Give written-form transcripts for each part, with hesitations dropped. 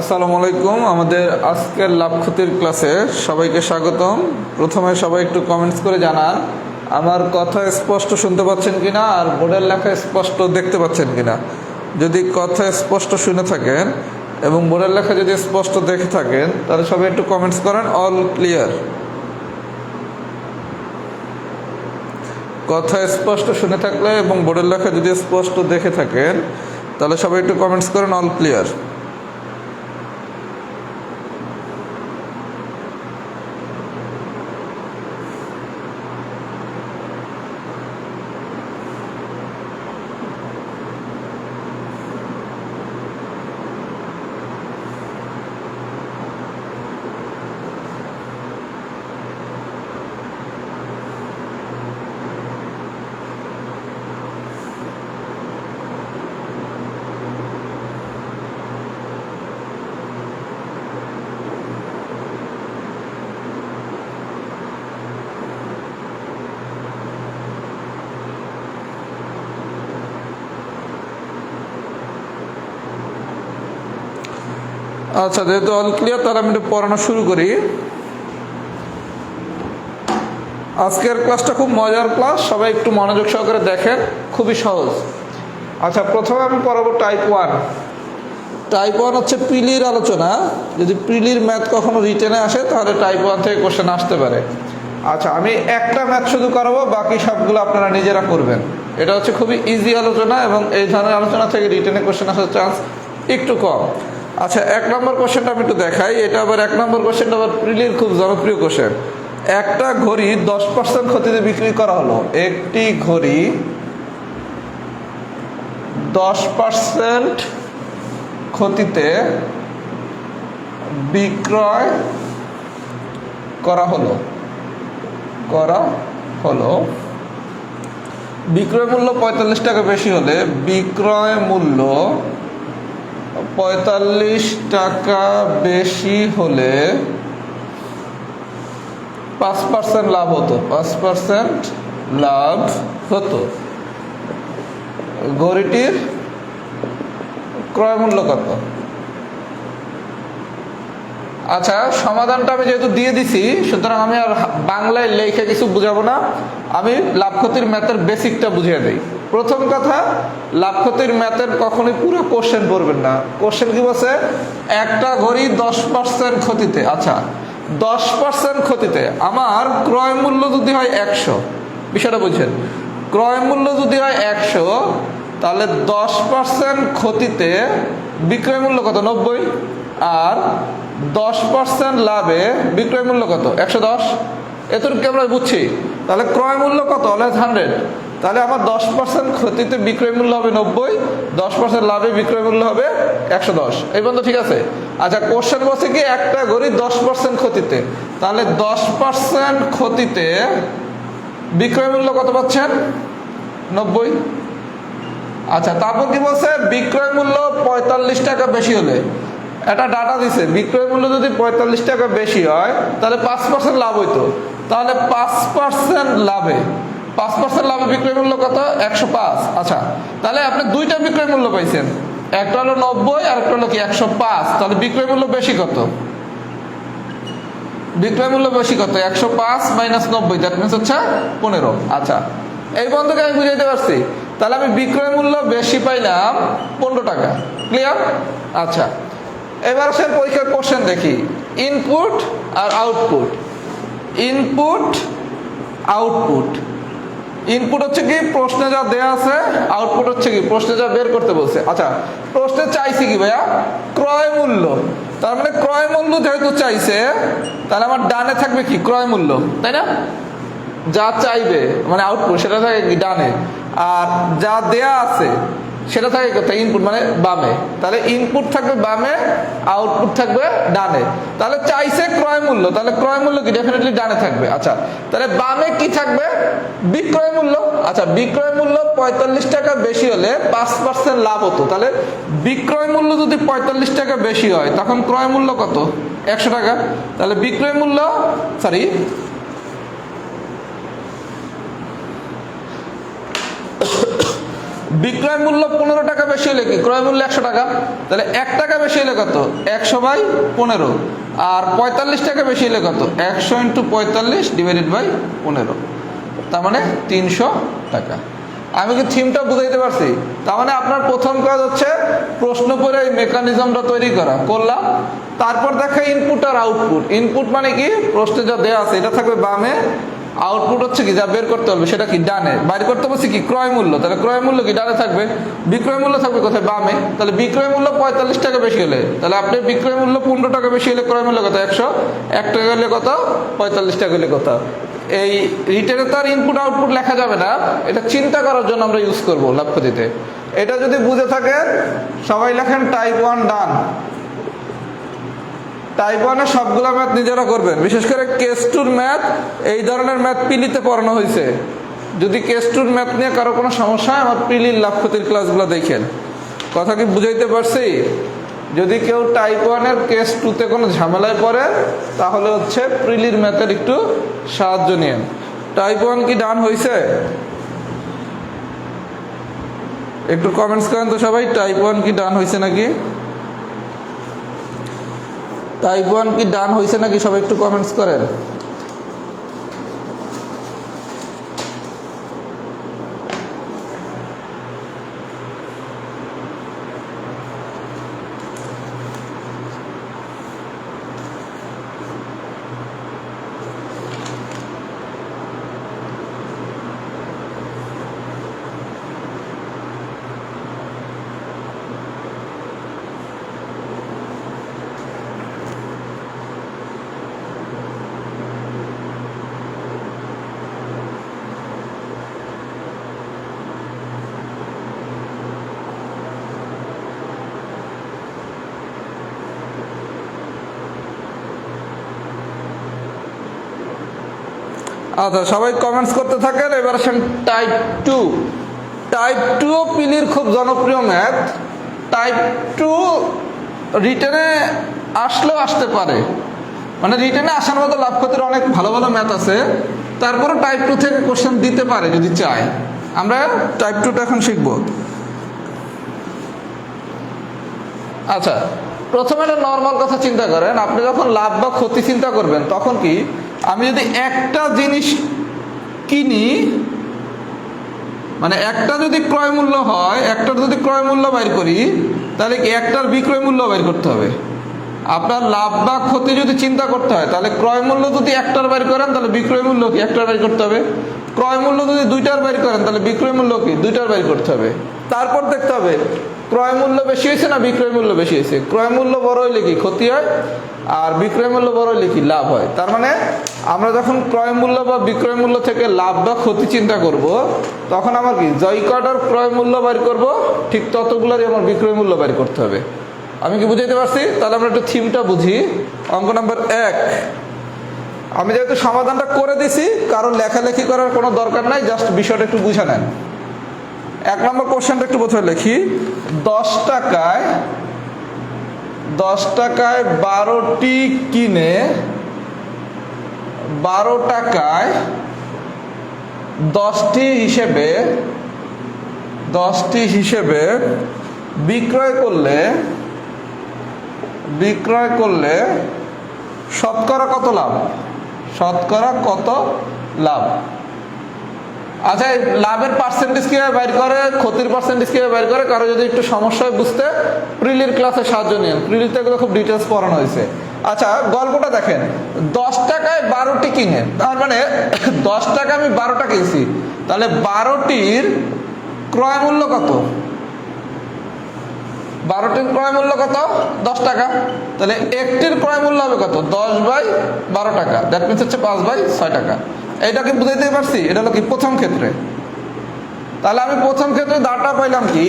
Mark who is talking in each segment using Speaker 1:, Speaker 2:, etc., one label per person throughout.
Speaker 1: আসসালামু আলাইকুম। আমাদের আজকের লাভ ক্ষতির ক্লাসে সবাইকে স্বাগতম। প্রথমে সবাই একটু কমেন্টস করে জানান আমার কথা স্পষ্ট শুনতে পাচ্ছেন কিনা আর বোর্ডের লেখা স্পষ্ট দেখতে পাচ্ছেন কিনা। যদি কথা স্পষ্ট শুনে থাকেন এবং বোর্ডের লেখা যদি স্পষ্ট দেখে থাকেন তাহলে সবাই একটু কমেন্টস করেন অল ক্লিয়ার। কথা স্পষ্ট শুনে থাকলে এবং বোর্ডের লেখা যদি স্পষ্ট দেখে থাকেন তাহলে সবাই একটু কমেন্টস করেন অল ক্লিয়ার। আচ্ছা, যেহেতু অল ক্লিয়ার তাহলে আমি একটু পড়ানো শুরু করি। আজকের ক্লাসটা খুব মজার ক্লাস, সবাই একটু মনোযোগ সহকারে দেখেন, খুবই সহজ। আচ্ছা, প্রথমে আমি পড়াবো টাইপ 1। টাইপ 1 হচ্ছে প্রিলির আলোচনা। যদি প্রিলির ম্যাথ কখনো রিটেনে আসে তাহলে টাইপ 1 থেকে কোশ্চেন আসতে পারে। আচ্ছা, আমি একটা ম্যাথ শুধু করাবো, বাকি সবগুলো আপনারা নিজেরা করবেন। এটা হচ্ছে খুবই ইজি আলোচনা এবং এই ধরনের আলোচনা থেকে রিটেনে কোশ্চেন আসার চান্স একটু কম। আচ্ছা, 1 নম্বর কোশ্চেনটা আমি একটু দেখাই। এটা আবার 1 নম্বর কোশ্চেনটা আবার প্রিলির খুব জনপ্রিয় কোশ্চেন। একটা ঘড়ি 10% ক্ষতিতে বিক্রি করা হলো। একটি ঘড়ি 10% ক্ষতিতে বিক্রয় করা হলো। বিক্রয় মূল্য 45 টাকা বেশি হলে বিক্রয় মূল্য 45 টাকা বেশি হলে 5% লাভ হতো। 5% লাভ হতো। ঘড়িটির ক্রয় মূল্য কত? আচ্ছা, সমাধানটা আমি যেহেতু দিয়ে দিছি সুতরাং আমি আর বাংলায় লেখা কিছু বুঝাবো না, আমি লাভ ক্ষতির ম্যাথের বেসিকটা বুঝিয়ে দিই। প্রথম কথা, লাভ ক্ষতির ম্যাথের কখনোই পুরো কোশ্চেন পড়বেন না। কোশ্চেন কি বলছে? একটা ঘড়ি 10% ক্ষতিতে। আচ্ছা, 10% ক্ষতিতে আমার ক্রয় মূল্য যদি হয় 100, বিষয়টা বুঝছেন? ক্রয় মূল্য যদি হয় 100 তাহলে 10% ক্ষতিতে বিক্রয় মূল্য কত? 90। আর 10% লাভে বিক্রয় মূল্য কত? 110। এতটুকু আমরা বুঝছি। তাহলে ক্রয় মূল্য কত? অলওয়েজ 100। তাহলে আমার 10% ক্ষতিতে বিক্রয় মূল্য হবে 90, 10% লাভে বিক্রয় মূল্য হবে 110। এই পর্যন্ত ঠিক আছে? আচ্ছা, কোশ্চেন বলছে কি একটা ঘড়ি 10% ক্ষতিতে, তাহলে 10% ক্ষতিতে বিক্রয় মূল্য কত পাচ্ছেন? 90। আচ্ছা, তারপর কি বলছে? বিক্রয় মূল্য 45 টাকা বেশি হলে, এটা ডাটা দিছে, বিক্রয় মূল্য যদি 45 টাকা বেশি হয় তাহলে 5% লাভ হইতো। তাহলে 5% লাভে 5% লাভে বিক্রয় মূল্য কত? 105। আচ্ছা, তাহলে আপনি দুইটা বিক্রয় মূল্য পাইছেন, একটা হলো 90 আর একটা হলো কি 105। তাহলে বিক্রয় মূল্য বেশি কত? বিক্রয় মূল্য বেশি কত? 105 মাইনাস 90, দ্যাট মিনস হচ্ছে 15। আচ্ছা, এই বন্ধুকে আমি বুঝাইতে পারছি। তাহলে আমি বিক্রয় মূল্য বেশি পাইলাম 15 টাকা। ক্লিয়ার? আচ্ছা, এবার সে পরীক্ষার কোশ্চেন দেখি। ইনপুট আর আউটপুট। Input output. ইনপুট হচ্ছে কি প্রশ্নে যা দেয়া আছে, আউটপুট হচ্ছে কি প্রশ্নে যা বের করতে বলছে। আচ্ছা, প্রশ্নে চাইছি কি ভাইয়া? ক্রয় মূল্য। তার মানে ক্রয় মূল্য যেহেতু চাইছে তাহলে আমার ডানে থাকবে কি? ক্রয় মূল্য, তাই না? যা চাইবে মানে আউটপুট, সেটা থাকে কি? ডানে। আর যা দেয়া আছে সেটা থাকে কোথায়? ইনপুট মানে বামে। তাহলে ইনপুট থাকবে বামে, আউটপুট থাকবে ডানে। তাহলে চাইছে ক্রয় মূল্য, তাহলে ক্রয় মূল্য কি? ডেফিনেটলি ডানে থাকবে। আচ্ছা, তাহলে বামে কি থাকবে? বিক্রয় মূল্য। আচ্ছা, বিক্রয় মূল্য 45 টাকা বেশি হলে 5% লাভ হতো। তাহলে বিক্রয় মূল্য যদি 45 টাকা বেশি হয় তখন ক্রয় মূল্য কত? 100 টাকা। তাহলে বিক্রয় মূল্য বিক্রয় মূল্য 15 টাকা বেশি হলে কি ক্রয় মূল্য 100 টাকা, তাহলে 1 টাকা বেশি হলে কত 100/15, আর 45 টাকা বেশি হলে কত 100 × 45 / 15, তার মানে 300 টাকা। আমি কি থিমটা বুঝাইতে পারছি? তার মানে আপনার প্রথম কাজ হচ্ছে প্রশ্ন পড়ে এই মেকানিজমটা তৈরি করা, করলাম। তারপর দেখা ইনপুট আর আউটপুট। ইনপুট মানে কি প্রশ্নে যা দেওয়া আছে এটা থাকবে বামে, আউটপুট হচ্ছে কি যা বের করতে হবে সেটা কি ডানে। বাইর করতে বলছি কি ক্রয় মূল্য, তাহলে ক্রয় মূল্য কি ডানে থাকবে, বিক্রয় মূল্য থাকবে কোথায় বামে। তাহলে বিক্রয় মূল্য 45 টাকা বেশি হলে, তাহলে আপনি বিক্রয় মূল্য 15 টাকা বেশি হলে ক্রয় মূল্য কত 100, 1 টাকা হলে কত 45 টাকা হলে কত। এই রিটেনে তো আর ইনপুট আউটপুট লেখা যাবে না, এটা চিন্তা করার জন্য আমরা ইউজ করবো লাভ ক্ষতিতে। এটা যদি বুঝে থাকেন সবাই লেখেন টাইপ 1 ডান। টাইপ 1-এর সবগুলো ম্যাথ নিজেরা করবেন, বিশেষ করে কেস 2-র ম্যাথ, এই ধরনের ম্যাথ পিলিতে পড়ানো হয়েছে। যদি কেস 2-র ম্যাথ নিয়ে কারো কোনো সমস্যা হয় আমার পিলির লাভ ক্ষতির ক্লাসগুলো দেখেন। কথা কি বুঝাইতে পারছি? যদি কেউ টাইপ 1-এর কেস 2-তে কোনো ঝামেলায় পড়ে তাহলে হচ্ছে প্রিলির ম্যাথের একটু সাহায্য নিন। টাইপ 1 কি ডান হয়েছে? একটু কমেন্টস করেন তো সবাই, টাইপ 1 কি ডান হয়েছে নাকি? টাইপ 1 কি ডান হয়েছে নাকি সবাই একটু কমেন্টস করেন। আচ্ছা সবাই কমেন্টস করতে থাকেন। এবার আসেন টাইপ 2। টাইপ 2 পিলির খুব জনপ্রিয় ম্যাথ। টাইপ 2 রিটেনে আসলেও আসতে পারে, মানে রিটেনে আসার মতো লাভ ক্ষতির অনেক ভালো ভালো ম্যাথ আছে, তারপরে টাইপ 2 থেকে কোশ্চেন দিতে পারে যদি চায়। আমরা টাইপ 2টা এখন শিখব। আচ্ছা প্রথমে একটা নর্মাল কথা চিন্তা করেন, আপনি যখন লাভ বা ক্ষতি চিন্তা করবেন তখন কি আমি যদি একটা জিনিস কিনি, মানে একটা যদি ক্রয় মূল্য হয়, একটার যদি ক্রয় মূল্য বাইর করি তাহলে কি একটার বিক্রয় মূল্য বাইর করতে হবে। আপনার লাভ বা ক্ষতি যদি চিন্তা করতে হয় তাহলে ক্রয় মূল্য যদি একটার বাইর করেন তাহলে বিক্রয় মূল্য কি একটার বাইর করতে হবে। ক্রয় মূল্য যদি দুইটার বাইর করেন তাহলে বিক্রয় মূল্য কি দুইটার বাইর করতে হবে। তারপর দেখতে হবে ক্রয় মূল্য বেশি হয়েছে না বিক্রয় মূল্য বেশি হয়েছে। ক্রয় মূল্য বড় হইলে কি ক্ষতি হয়, আর বিক্রয় মূল্য বড় হইলে কি লাভ হয়। তার মানে আমরা যখন ক্রয় মূল্য বা বিক্রয় মূল্য থেকে লাভ বা ক্ষতি চিন্তা করব তখন আমার কি জয় কটার ক্রয় মূল্য বাইর করব, ঠিক ততগুলোরই আমার বিক্রয় মূল্য বাইর করতে হবে। আমি কি বুঝাইতে পারছি? তাহলে আমরা একটু থিমটা বুঝি। অঙ্ক নাম্বার 1, আমি যেহেতু সমাধানটা করে দিছি কারণ লেখালেখি করার কোনো দরকার নাই, জাস্ট বিষয়টা একটু বুঝে নেন। 1 নম্বর কোশ্চেনটা একটু প্রথমে লিখি। 10 টাকায় 12টি কিনে 12 টাকায় 10টি হিসেবে বিক্রয় করলে শতকরা কত লাভ? শতকরা কত লাভ? আচ্ছা লাভের পার্সেন্টেজ কিভাবে বাইর করে, ক্ষতির পার্সেন্টেজ কিভাবে বাইর করে, কারো যদি একটু সমস্যা হয় বুঝতে প্রিলির ক্লাসে সাহায্য নিন। প্রিলিতে এগুলো খুব ডিটেলস পড়ানো হয়েছে। আচ্ছা গল্পটা দেখেন, 10 টাকায় 12টি কিনে, তার মানে 10 টাকা আমি 12টা কিনছি, তাহলে 12টির ক্রয় মূল্য কত? 12টির ক্রয় মূল্য কত? 10 টাকা। তাহলে একটির ক্রয় মূল্য হবে কত? 10/12 টাকা, দ্যাট মিনস হচ্ছে 5/6 টাকা। এইটাকে বুঝাইতে পারছি? এটা হলো কি প্রথম ক্ষেত্রে। তাহলে আমি প্রথম ক্ষেত্রে দাঁড়টা পাইলাম কি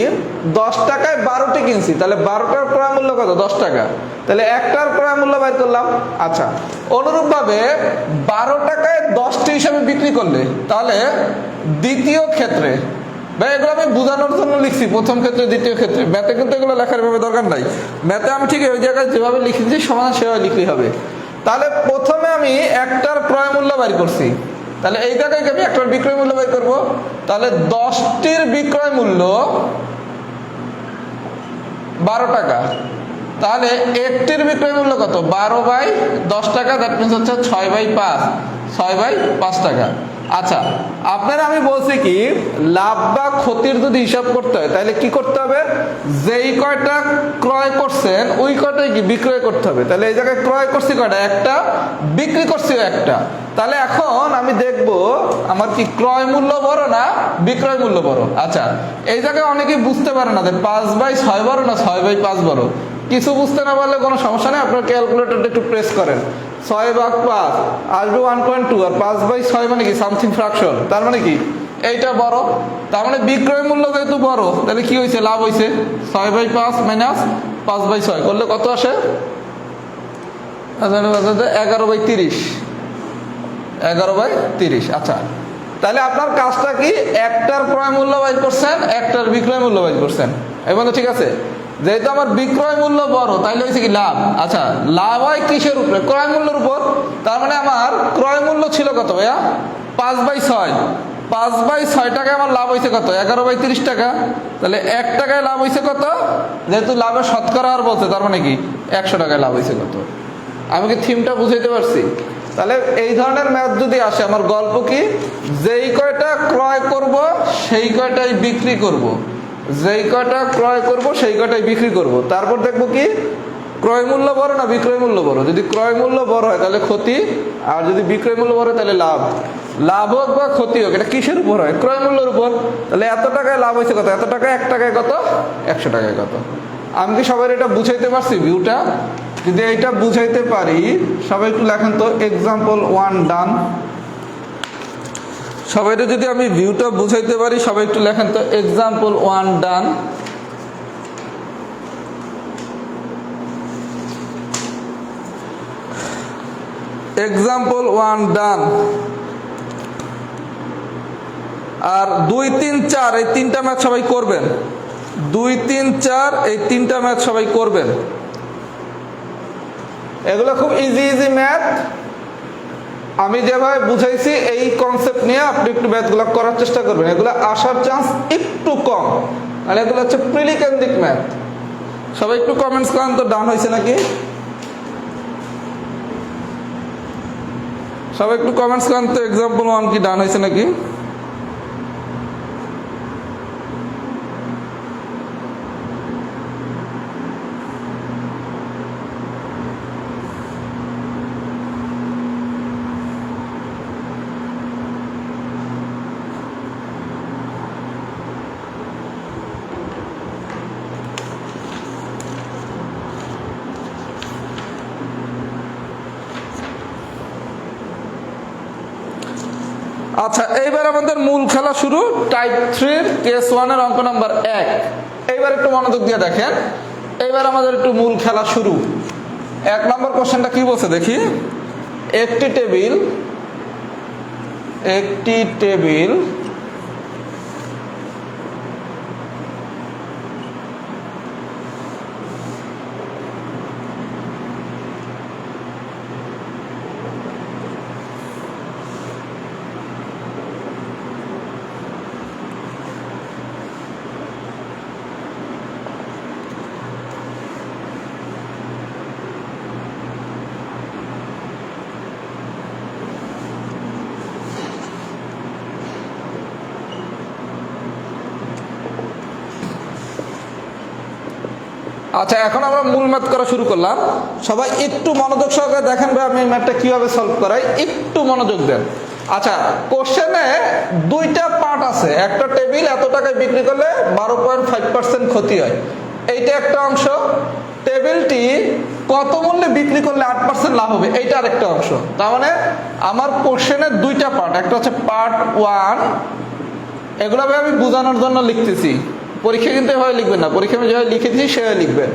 Speaker 1: 10 টাকায় 12টি কিনছি, তাহলে 12টার ক্রয় মূল্য কত? 10 টাকা। তাহলে একটার ক্রয় মূল্য বাইর করলাম। আচ্ছা অনুরূপভাবে 12 টাকায় 10টি হিসাবে বিক্রি করলে তাহলে দ্বিতীয় ক্ষেত্রে, ভাই এগুলো আমি বোঝানোর জন্য লিখছি, প্রথম ক্ষেত্রে দ্বিতীয় ক্ষেত্রে। ম্যাথে কিন্তু এগুলো লেখার ভাবে দরকার নাই। ম্যাথে আমি ঠিক ওই জায়গায় যেভাবে লিখেছি সমাধান সেভাবে লিখলেই হবে। তাহলে প্রথমে আমি একটার ক্রয় মূল্য বাইর করছি, তাহলে এই জায়গায় আমি একটার বিক্রয় মূল্য বের করবো, তাহলে 10টির বিক্রয় মূল্য 12 টাকা, তাহলে একটির বিক্রয় মূল্য কত? 12/10 টাকা, দ্যাট মিনস হচ্ছে 6/5, 6/5 টাকা। আচ্ছা, আপনারা আমি বলছি কি লাভ বা ক্ষতির যদি হিসাব করতে হয় তাহলে কি করতে হবে? যেই কয়টা ক্রয় করছেন ওই কয়টাই কি বিক্রয় করতে হবে। তাহলে এই জায়গায় ক্রয় করছি কয়টা? একটা, বিক্রি করছি একটা। তাহলে এখন আমি দেখব আমার কি ক্রয় মূল্য বড় না বিক্রয় মূল্য বড়। আচ্ছা, এই জায়গায় অনেকেই বুঝতে পারে না যে 5/6 বড় না 6/5 বড়। কিছু বুঝতে না পারলে কোনো সমস্যা নেই, আপনার ক্যালকুলেটরটা একটু প্রেস করেন। 6/5 আসবে 1.2, আর 5/6 মানে কি সামথিং ফ্র্যাকশন, তার মানে কি এইটা বড়। তার মানে বিক্রয় মূল্য যেহেতু বড় তাহলে কি হয়েছে? লাভ হয়েছে। 6/5 মাইনাস 5/6 করলে কত আসে? 11/30, 11/30। আচ্ছা, তাহলে আপনার কাজটা কি? একটার ক্রয় মূল্য বাইর করছেন, একটার বিক্রয় মূল্য বাইর করছেন, এই বন্ধু ঠিক আছে? যেহেতু আমার বিক্রয় মূল্য বড় তাইলে হয়েছে কি লাভ। আচ্ছা, লাভ হয় কিসের উপরে? ক্রয় মূল্যের উপর। তার মানে আমার ক্রয় মূল্য ছিল কত ভাইয়া? 5/6, 5/6 টাকায় আমার লাভ হয়েছে কত? 11/30 টাকা। তাহলে 1 টাকায় লাভ হয়েছে কত? যেহেতু লাভের শতকরা আর বলছে, তার মানে কি 100 টাকায় লাভ হয়েছে কত? আমি কি থিমটা বুঝাইতে পারছি? তাহলে এই ধরনের ম্যাথ যদি আসে, আমার গল্প কি? যেই কয়টা ক্রয় করব সেই কয়টাই বিক্রি করব, যেই কয়টা ক্রয় করব সেই কয়টাই বিক্রি করব। তারপর দেখবো কি ক্রয় মূল্য বড় না বিক্রয় মূল্য বড়। যদি ক্রয় মূল্য বড় হয় তাহলে ক্ষতি, আর যদি বিক্রয় মূল্য বড় হয় তাহলে লাভ। লাভ হোক বা ক্ষতি হোক, এটা কিসের উপর হয়? ক্রয় মূল্যের উপর। তাহলে এত টাকায় লাভ হয়েছে কত? এত টাকা, 1 টাকায় কত? 100 টাকায় কত? আমি কি সবাই এটা বুঝাইতে পারছি? ভিউটা যদি এইটা বুঝাইতে পারি, সবাই একটু লেখেন তো এক্সাম্পল 1 ডান। সবাইটা যদি আমি ভিউটা বুঝাইতে পারি, সবাই একটু লেখেন তো এক্সাম্পল 1 ডান। এক্সাম্পল 1 ডান। আর 2, 3, 4 এই তিনটা ম্যাথ সবাই করবেন। 2, 3, 4 এই তিনটা ম্যাথ সবাই করবেন। এগুলো খুব ইজি ইজি ম্যাথ। আমি যেভাবে বুঝাইছি এই কনসেপ্ট নিয়ে আপনি একটু ম্যাথগুলো করার চেষ্টা করবেন। এগুলো আসার চান্স একটু কম, আর এগুলো হচ্ছে প্রিলিকেন্দ্রিক ম্যাথ। সবাই একটু কমেন্টস করেন তো ডান হয়েছে নাকি? সবাই একটু কমেন্টস করেন তো এক্সাম্পল 1 কি ডান হয়েছে নাকি? আচ্ছা, এইবার আমাদের মূল খেলা শুরু। টাইপ 3 কেস 1 এর অঙ্ক নাম্বার 1। এইবার একটু মনোযোগ দিয়ে দেখেন। এইবার আমাদের একটু মূল খেলা শুরু। 1 নম্বর কোশ্চেনটা কি বলছে দেখি। একটি টেবিল আচ্ছা, এখন আমরা মূল ম্যাথ করা শুরু করলাম। সবাই একটু মনোযোগ সহকারে দেখেন ভাই, আমি ম্যাথটা কিভাবে সলভ করাই, একটু মনোযোগ দেন। আচ্ছা, কোশ্চেনে 2টা পার্ট আছে। একটা টেবিল এত টাকায় বিক্রি করলে 12.5% ক্ষতি হয়, এইটা একটা অংশ। টেবিলটি কত মূল্যে বিক্রি করলে 8% লাভ হবে, এইটা আরেকটা অংশ। তার মানে আমার কোশ্চেনের 2টা পার্ট, একটা হচ্ছে পার্ট 1, এগুলো আমি বোঝানোর জন্য লিখতেছি। পরীক্ষা কিন্তু এভাবে লিখবেন না, পরীক্ষা আমি যেভাবে লিখেছি সেভাবে লিখবেন।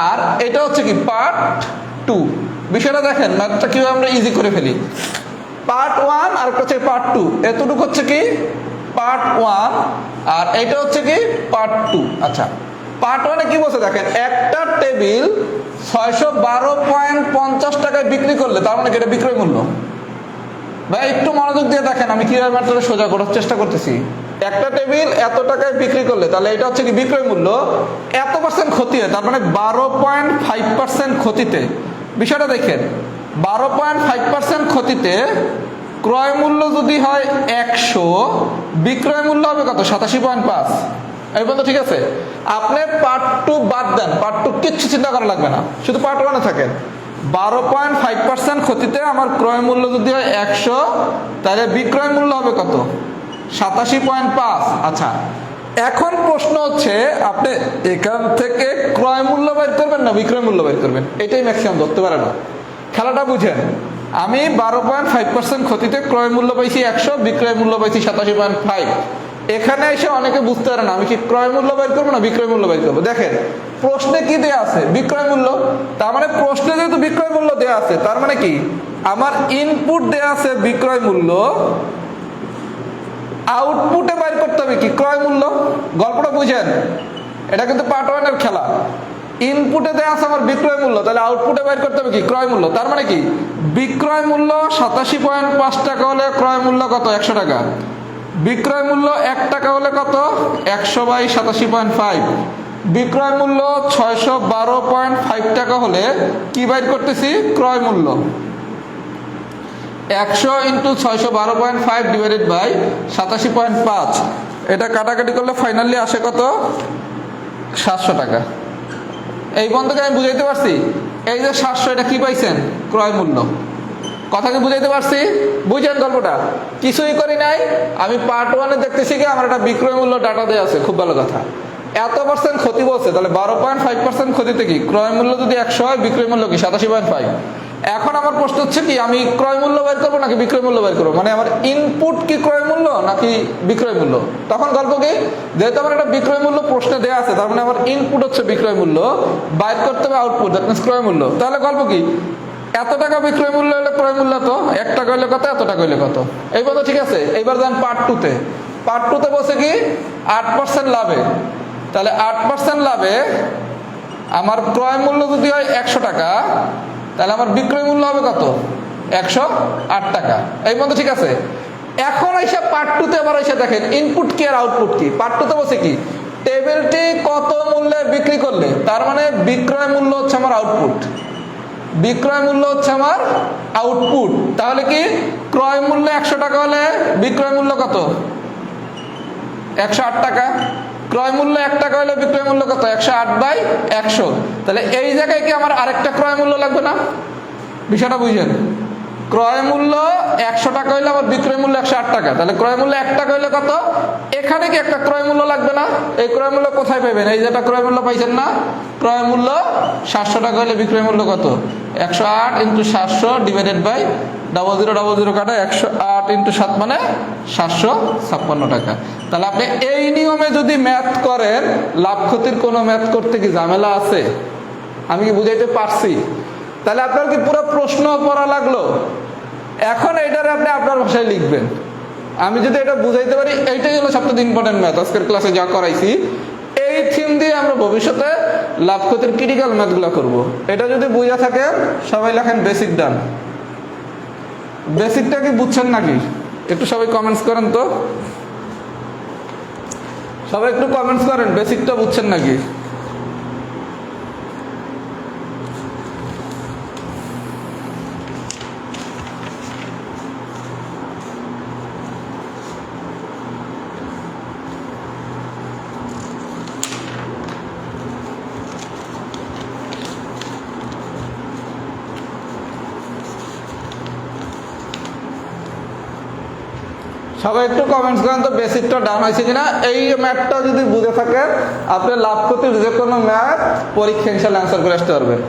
Speaker 1: আর এটা হচ্ছে কি পার্ট 2। বিষয়টা দেখেন ম্যাথটা কিভাবে আমরা ইজি করে ফেলি। পার্ট 1 আর একটা হচ্ছে পার্ট 2। এতটুকু হচ্ছে কি পার্ট 1, আর এটা হচ্ছে কি পার্ট 2। আচ্ছা, পার্ট 1 এ কি বলছে দেখেন, একটা টেবিল 612.50 টাকায় বিক্রি করলে, তার মানে কি এটা বিক্রয় মূল্য। ভাই একটু মনোযোগ দিয়ে দেখেন আমি কিভাবে ম্যাথটা সোজা করার চেষ্টা করতেছি। একটা টেবিল এত টাকায় বিক্রি করলে তাহলে এটা হচ্ছে কি বিক্রয় মূল্য, এত পার্সেন্ট ক্ষতি হয়, তার মানে 12.5% ক্ষতিতে। বিষয়টা দেখেন, 12.5% ক্ষতিতে ক্রয় মূল্য যদি হয় 100, বিক্রয় মূল্য হবে কত? 87.5। এই পর্যন্ত ঠিক আছে? আপনি পার্ট 2 বাদ দেন, পার্ট 2 কিচ্ছু চিন্তা করা লাগবে না, শুধু পার্ট 1 এ থাকেন। 12.5% ক্ষতিতে আমার ক্রয় মূল্য যদি হয় 100, তাহলে বিক্রয় মূল্য হবে কত? 87.5। আচ্ছা, এখন প্রশ্ন হচ্ছে আপনি এখান থেকে ক্রয় মূল্য বের করবেন না বিক্রয় মূল্য বের করবেন? এটাই ম্যাক্সিমাম ধরতে পারে না। খেলাটা বুঝেন, আমি 12.5% ক্ষতিতে ক্রয় মূল্য পাইছি 100, বিক্রয় মূল্য পাইছি 87.5। এখানে এসে অনেকে বুঝতে পারে না আমি কি ক্রয় মূল্য বের করবো না বিক্রয় মূল্য বের করবো। দেখেন প্রশ্নে কি দেয়া আছে? বিক্রয় মূল্য। তার মানে প্রশ্নে যেহেতু বিক্রয় মূল্য দেয়া আছে, তার মানে কি আমার ইনপুট দেয়া আছে বিক্রয় মূল্য, আউটপুটে বাইর করতে হবে কি? ক্রয় মূল্য। গল্পটা বুঝেন, এটা কিন্তু পার্ট 1 এর খেলা। ইনপুটে দেয়া আছে আমার বিক্রয় মূল্য, তাহলে আউটপুটে বাইর করতে হবে কি? ক্রয় মূল্য। তার মানে কি বিক্রয় মূল্য 87.5 টাকা হলে ক্রয় মূল্য কত? 100 টাকা। বিক্রয় মূল্য 1 টাকা হলে কত? 100/87.5। বিক্রয় মূল্য 612.5 টাকা হলে কি বাইর করতেছি? ক্রয় মূল্য। 100 × 612.5 ডিভাইডেড বাই 87.5, এটা কাটাকাটি করলে ফাইনালি আসে কত? 700 টাকা। এই বন্ধুকে আমি বুঝাইতে পারছি? এই যে 700, এটা কি পাইছেন? ক্রয় মূল্য। কথা কি বুঝাইতে পারছি? বুঝেন গল্পটা? কিছুই করি নাই, আমি পার্ট 1 এ দেখতেছি কি আমার একটা বিক্রয় মূল্য ডাটা দেয়া আছে, খুব ভালো কথা। এত পার্সেন্ট ক্ষতি বলছে, তাহলে 12.5% ক্ষতিতে কি ক্রয় মূল্য যদি 100 হয়, বিক্রয় মূল্য কি 87.5। এখন আমার প্রশ্ন হচ্ছে কি আমি ক্রয় মূল্য বের করবো নাকি বিক্রয় মূল্য বের করবো? মানে আমার ইনপুট কি ক্রয় মূল্য নাকি বিক্রয় মূল্য? তখন গল্প কি, যেহেতু আমার একটা বিক্রয় মূল্য প্রশ্নে দেওয়া আছে, তার মানে আমার ইনপুট হচ্ছে বিক্রয় মূল্য, বাইর করতে হবে আউটপুট, দ্যাট মিন্স ক্রয় মূল্য। তাহলে গল্প কি, এত টাকা বিক্রয় মূল্য হলে ক্রয় মূল্য তো 1 টাকা হলে কত, এত টাকা হলে কত। এই কথা ঠিক আছে? এইবার যান পার্ট 2-তে। পার্ট 2-তে বলছে কি 8% লাভে, তাহলে 8% লাভে আমার ক্রয় মূল্য যদি হয় 100 টাকা, তাহলে আমার বিক্রয় মূল্য হবে কত? 108 টাকা। এই মতো ঠিক আছে? এখন এসে পার্ট 2-তে আবার এসে দেখেন ইনপুট কি আর আউটপুট কি। পার্ট 2-তে বলছে কি টেবিলটি কত মূল্যে বিক্রি করলে, তার মানে বিক্রয় মূল্য হচ্ছে আমার আউটপুট, বিক্রয় মূল্য হচ্ছে আমার আউটপুট। তাহলে কি ক্রয় মূল্য 100 টাকা হলে বিক্রয় মূল্য কত? 108 টাকা। ক্রয় মূল্য 1 টাকা হলে বিক্রয় মূল্য কত? 108/100। তাহলে এই জায়গায় কি আমার আরেকটা ক্রয় মূল্য লাগবে না? বিষয়টা বুঝেন, ক্রয় মূল্য 100 টাকা হইলে আমার বিক্রয় মূল্য 108 টাকা, তাহলে ক্রয় মূল্য 1 টাকা হইলে কত? এখানে কি একটা ক্রয় মূল্য লাগবে না? এই ক্রয় মূল্য কোথায় পাবেন? এই যেটা ক্রয় মূল্য পাইছেন না, ক্রয় মূল্য 700 টাকা হলে বিক্রয় মূল্য কত? 108 × 700 ডিভাইডেড বাই 0000 কাটা 108 × 7 মানে 756 টাকা। তাহলে আপনি এই নিয়মে যদি ম্যাথ করেন, লাভ ক্ষতির কোনো ম্যাথ করতে কি ঝামেলা আছে? আমি কি বুঝাইতে পারছি? তাহলে আপনার কি পুরো প্রশ্ন পড়া লাগলো? এখন এইটারে আপনি আপনার ভাষায় লিখবেন। আমি যদি এটা বুঝাইতে পারি, এইটাই হলো সবচেয়ে ইম্পর্টেন্ট ম্যাথ। আজকের ক্লাসে যা করাইছি এই থিম দিয়ে আমরা ভবিষ্যতে লাভ ক্ষতির ক্রিটিক্যাল ম্যাথগুলো করব। এটা যদি বুঝা থাকে সবাই লেখেন বেসিক ডান। বেসিকটা কি বুঝছেন নাকি? একটু সবাই কমেন্টস করেন তো, সবাই একটু কমেন্টস করেন বেসিকটা বুঝছেন নাকি। সবাই একটু কমেন্টস করেন তো বেসিকটা ডান হয়েছে কিনা। এই ম্যাথটা যদি বুঝে থাকেন আপনি লাভ ক্ষতির যে কোনো ম্যাথ পরীক্ষা ইনশাআল্লাহ অ্যান্সার করে আসতে পারবেন।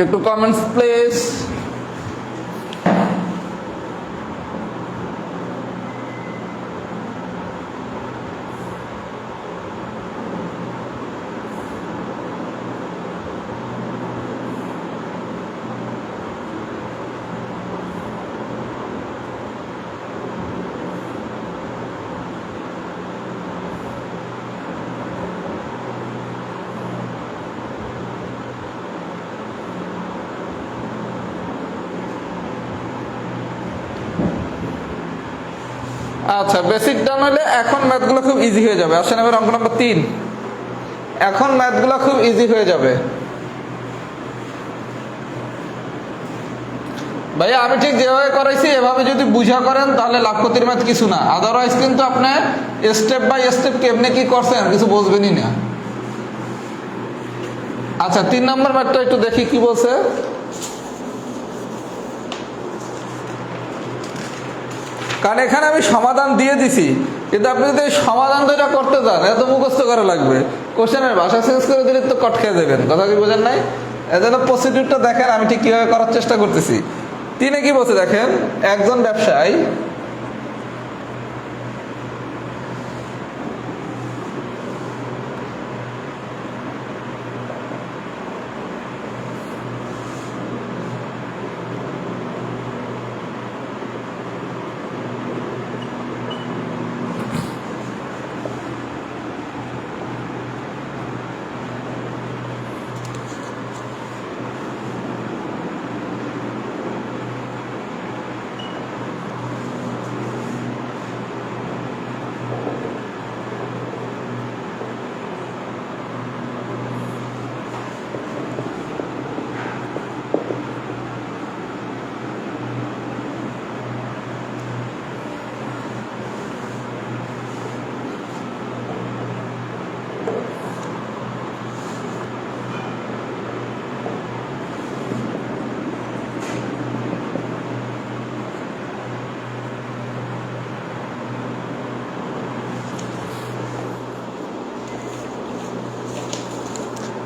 Speaker 1: একটু কমেন্টস প্লিজ। আচ্ছা, বেসিক ডান হলে এখন ম্যাথগুলো খুব ইজি হয়ে যাবে। আসেন এবার অঙ্ক নম্বর 3। এখন ম্যাথগুলো খুব ইজি হয়ে যাবে ভাইয়া। আমি ঠিক যেভাবে করাইছি এভাবে যদি বুঝা করেন তাহলে লাভ ক্ষতির ম্যাথ কিছু না। আদারওয়াইজ কিন্তু আপনি স্টেপ বাই স্টেপ কেমনে কি করছেন কিছু বুঝবেনই না। আচ্ছা, 3 নম্বর ম্যাথটা একটু দেখি কি বলছে। কারণ এখানে আমি সমাধান দিয়ে দিছি, কিন্তু আপনি যদি সমাধান দুইটা করতে চান এত মুখস্থ করা লাগবে। কোশ্চেনের ভাষা চেঞ্জ করে দিলে তো কট খেয়ে দেবেন, কথা কি বোঝেন নাই? এজন্য প্রসিডিউরটা দেখেন আমি ঠিক কিভাবে করার চেষ্টা করতেছি। 3 কি বলছে দেখেন, একজন ব্যবসায়ী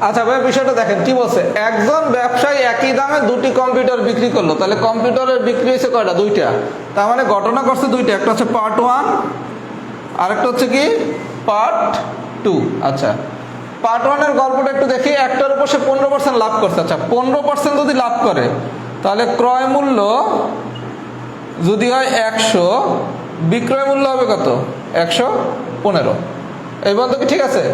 Speaker 1: আচ্ছা ভাই বিষয়টা দেখেন কি বলছে। একজন ব্যবসায়ী একই দামে দুটি কম্পিউটার বিক্রি করলো, তাহলে কম্পিউটারের বিক্রি হয়েছে কয়টা? 2টা। তার মানে ঘটনা করছে 2টা, একটা হচ্ছে পার্ট 1 আর একটা হচ্ছে কি পার্ট 2। আচ্ছা, পার্ট 1 এর গল্পটা একটু দেখি। একটার উপর সে 15% লাভ করছে। আচ্ছা, 15% যদি লাভ করে তাহলে ক্রয় মূল্য যদি হয় 100, বিক্রয় মূল্য হবে কত? 115। এই বলতো কি ঠিক আছে?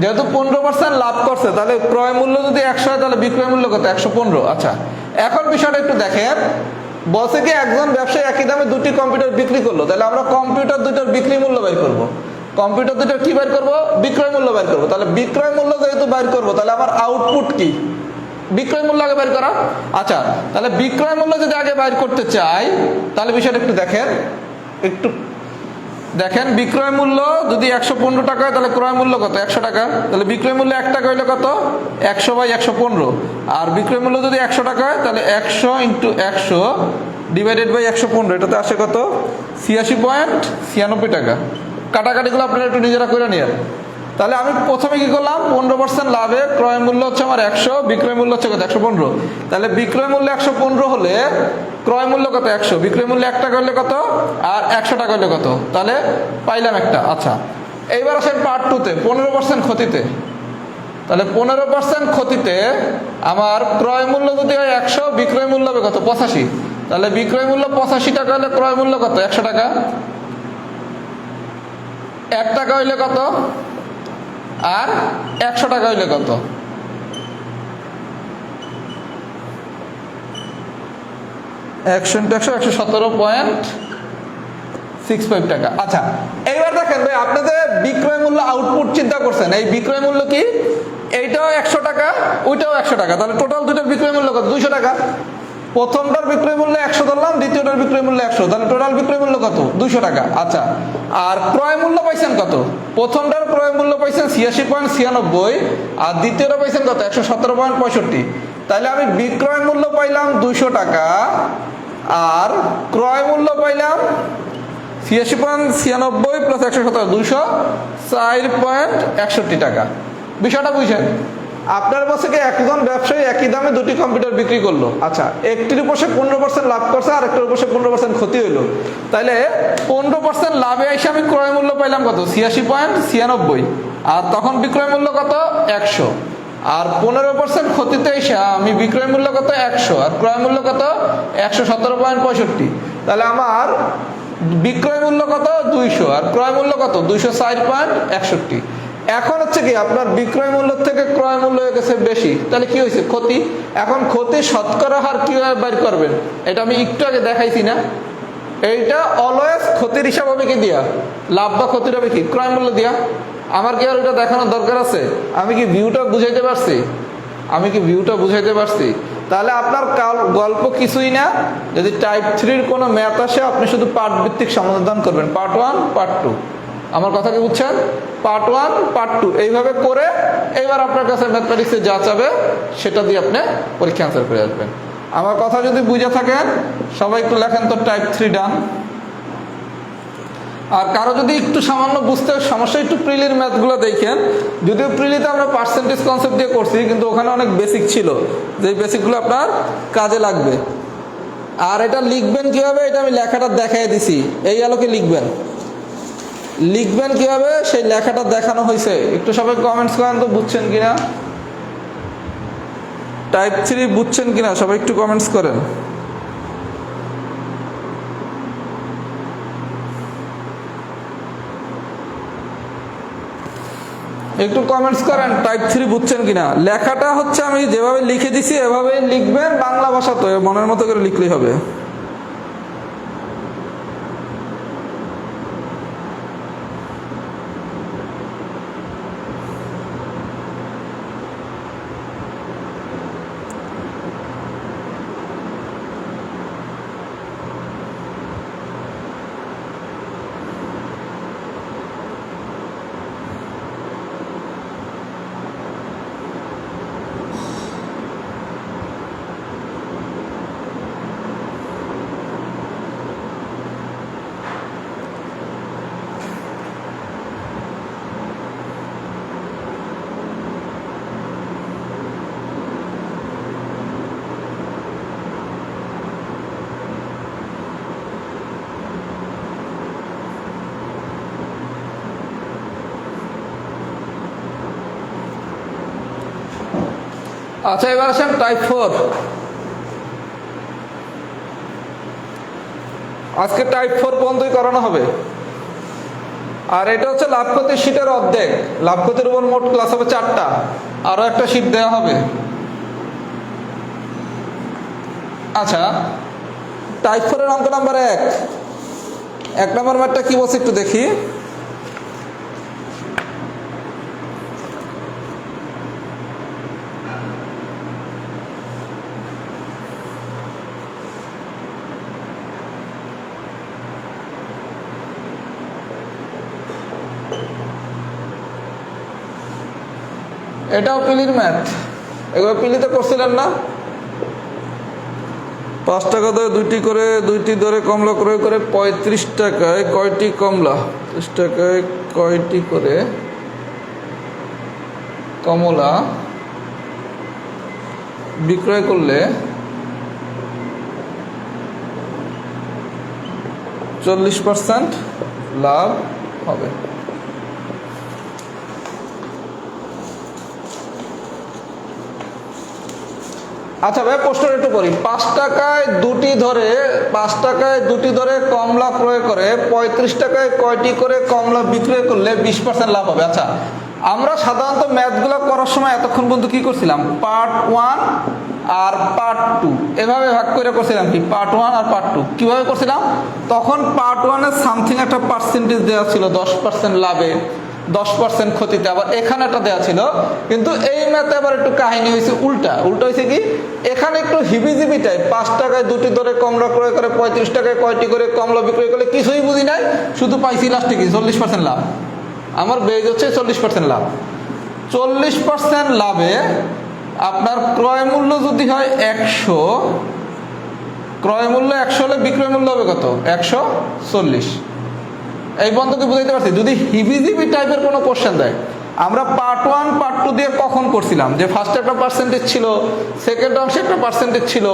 Speaker 1: যেহেতু 15% লাভ করছে তাহলে ক্রয় মূল্য যদি 100 হয় তাহলে বিক্রয় মূল্য কত? 115। আচ্ছা, এখন বিষয়টা একটু দেখেন। বলছে কি একজন ব্যবসায়ী একই দামে দুটি কম্পিউটার বিক্রি করলো, তাহলে আমরা কম্পিউটার দুটোর বিক্রি মূল্য বের করব। কম্পিউটার দুটোর কি বের করব? বিক্রয় মূল্য বের করব। তাহলে বিক্রয় মূল্য যেহেতু বের করব তাহলে আমার আউটপুট কি? বিক্রয় মূল্য আগে বের করা। আচ্ছা, তাহলে বিক্রয় মূল্য যদি আগে বের করতে চাই তাহলে বিষয়টা একটু দেখেন। একটু দেখেন, বিক্রয় মূল্য যদি 115 টাকা হয় তাহলে ক্রয় মূল্য কত? 100 টাকা। তাহলে বিক্রয় মূল্য 1 টাকা হইলে কত? 100/115। আর বিক্রয় মূল্য যদি 100 টাকা হয় তাহলে 100 × 100 ডিভাইডেড বাই 115, এটাতে আসে কত? 86.96 টাকা। কাটাকাটিগুলো আপনারা একটু নিজেরা করে নিন। তাহলে আমি প্রথমে কি করলাম? 15% লাভে ক্রয় মূল্য হচ্ছে আমার 100, বিক্রয় মূল্য হচ্ছে কত? 115। তাহলে বিক্রয় মূল্য 115 হলে ক্রয় মূল্য কত? 100। বিক্রয় মূল্য 1 টাকা হলে কত? আর 100 টাকা হলে কত? তাহলে পাইলাম একটা। আচ্ছা, এইবার আসেন পার্ট 2-তে, 15% ক্ষতিতে। তাহলে 15% ক্ষতিতে আমার ক্রয় মূল্য যদি হয় 100, বিক্রয় মূল্য হবে কত? 85। তাহলে বিক্রয় মূল্য 85 টাকা হলে ক্রয় মূল্য কত? 100 টাকা। 1 টাকা হইলে কত? আর 100 টাকা হইলে কত? 100 × 100 117.65 টাকা। আচ্ছা, এইবার দেখেন ভাই, আপনাদের বিক্রয় মূল্য আউটপুট চিন্তা করছেন। এই বিক্রয় মূল্য কি? এইটাও 100 টাকা, ওইটাও 100 টাকা। তাহলে টোটাল দুটোর বিক্রয় মূল্য কত? 200 টাকা। প্রথমটার বিক্রয় মূল্য 100 ধরলাম, দ্বিতীয়টার বিক্রয় মূল্য 100, তাহলে টোটাল বিক্রয় মূল্য কত? 200 টাকা। আচ্ছা, আর ক্রয় মূল্য পাইছেন কত? প্রথমটার ক্রয় মূল্য পাইছেন 86.96 আর দ্বিতীয়টা পাইছেন কত? 117.65। তাহলে আমি বিক্রয় মূল্য পাইলাম 200 টাকা আর ক্রয় মূল্য পাইলাম 86.96 প্লাস 117, 204.61 টাকা। বিষয়টা বুঝছেন? আপনার বসে কি একজন ব্যবসায়ী একই দামে দুটি কম্পিউটার বিক্রি করলো। আচ্ছা, একটির উপর সে 15% লাভ করছে আর একটার উপর সে 15% ক্ষতি হইলো। তাহলে 15% লাভে এসে আমি ক্রয় মূল্য পাইলাম কত? 86.96। আর তখন বিক্রয় মূল্য কত? 100। আর 15% ক্ষতিতে এসে আমি বিক্রয় মূল্য কত? 100 আর ক্রয় মূল্য কত? 117.65। তাহলে আমার বিক্রয় মূল্য কত? 200 আর ক্রয় মূল্য কত? 204.61। এখন হচ্ছে কি আপনার বিক্রয় মূল্য থেকে ক্রয় মূল্য হয়ে গেছে বেশি, তাহলে কি হয়েছে? ক্ষতি। এখন ক্ষতি শতকরা হার কিভাবে বের করবেন এটা আমি একটু আগে দেখাইছি না? এইটা অলওয়েজ ক্ষতির হিসাব হবে কি দিয়া, লাভ বা ক্ষতির হবে কি ক্রয় মূল্য দিয়া। আমার কি আর ওইটা দেখানোর দরকার আছে? আমি কি ভিউটা বুঝাইতে পারছি? আমি কি ভিউটা বুঝাইতে পারছি? তাহলে আপনার গল্প কিছুই না। যদি টাইপ 3-র কোনো ম্যাথ আসে, আপনি শুধু পার্ট ভিত্তিক সমাধান করবেন, পার্ট 1 পার্ট 2। আমার কথা কি বুঝছেন? পার্ট 1 পার্ট 2 এইভাবে করে এইবার আপনার কাছে ম্যাথমেটিক্সে যা চাবে সেটা দিয়ে আপনি পরীক্ষা অ্যান্সার করে আসবেন। আমার কথা যদি বুঝে থাকেন সবাই একটু লেখেন তো টাইপ 3 ডান। আর কারো যদি একটু সামান্য বুঝতে সমস্যা, একটু প্রিলির ম্যাথগুলো দেখেন। যদিও প্রিলিতে আমরা পার্সেন্টেজ কনসেপ্ট দিয়ে করছি, কিন্তু ওখানে অনেক বেসিক ছিল, যে বেসিকগুলো আপনার কাজে লাগবে। আর এটা লিখবেন কিভাবে, এটা আমি লেখাটা দেখাই দিছি, এই আলোকে লিখবেন। লিখবেন কিভাবে সেই লেখাটা দেখানো হয়েছে। একটু সবাই কমেন্টস করেন তো বুঝছেন কিনা, টাইপ 3 বুঝছেন কিনা সবাই একটু কমেন্টস করেন। একটু কমেন্টস করেন টাইপ 3 বুঝছেন কিনা। লেখাটা হচ্ছে আমি যেভাবে লিখে দিছি এভাবে লিখবেন, বাংলা ভাষা তো মনের মতো করে লিখলেই হবে। আচ্ছা, এবার আসেন টাইপ 4। আজকে টাইপ 4 পর্যন্তই করানো হবে। আর এটা হচ্ছে লাভ ক্ষতির শীটের অর্ধেক। লাভ ক্ষতির উপর মোট ক্লাস হবে 4টা, আরো একটা শীট দেওয়া হবে। আচ্ছা, টাইপ 4 এর অঙ্ক নাম্বার 1 নম্বর ম্যাথটা কি বলছে একটু দেখি। এটাও পিলির ম্যাথ, এগুলো পিলিতে করছিলেন না? 5 টাকা ধরে দুইটি ধরে কমলা ক্রয় করে 35 টাকায় কয়টি কমলা, 30 টাকায় কয়টি করে কমলা বিক্রয় করলে 40% লাভ হবে। আচ্ছা ভাই, প্রশ্নটা একটু করি। 5 টাকায় দুটি ধরে কমলা ক্রয় করে 35 টাকায় কয়টি করে কমলা বিক্রয় করলে 20% লাভ হবে। আচ্ছা, আমরা সাধারণত ম্যাথগুলো করার সময় এতক্ষণ পর্যন্ত কি করছিলাম, পার্ট 1 আর পার্ট 2 এভাবে ভাগ করে করছিলাম। কি পার্ট 1 আর পার্ট 2 কিভাবে করছিলাম? তখন পার্ট 1 এর সামথিং একটা পার্সেন্টেজ দেওয়া ছিল, 10% লাভে 10% ক্ষতিতে, আবার এখানে একটা দেওয়া ছিল। কিন্তু এই ম্যাথে আবার একটু কাহিনী হয়েছে উল্টা হয়েছে কি, এখানে একটু হিবিজিবি টাইপ। 5 টাকায় দুটি ধরে কমলা ক্রয় করে 35 টাকায় কয়টি করে কমলা বিক্রয় করলে, কিছুই বুঝি নাই, শুধু পাইছি লাস্টে কি 40% লাভ। আমার বেজ হচ্ছে 40% লাভ। 40% লাভে আপনার ক্রয় মূল্য যদি হয় 100, ক্রয় মূল্য 100 হলে বিক্রয় মূল্য হবে কত, 140। এই পর্যন্ত বুঝাইতে পারছি। যদি হিবিজিবি টাইপের কোনো কোশ্চেন দেয়, আমরা পার্ট 1 পার্ট 2 দিয়ে কখন করছিলাম, যে ফার্স্টে একটা পার্সেন্টেজ ছিল, সেকেন্ড অংশে একটা পার্সেন্টেজ ছিল,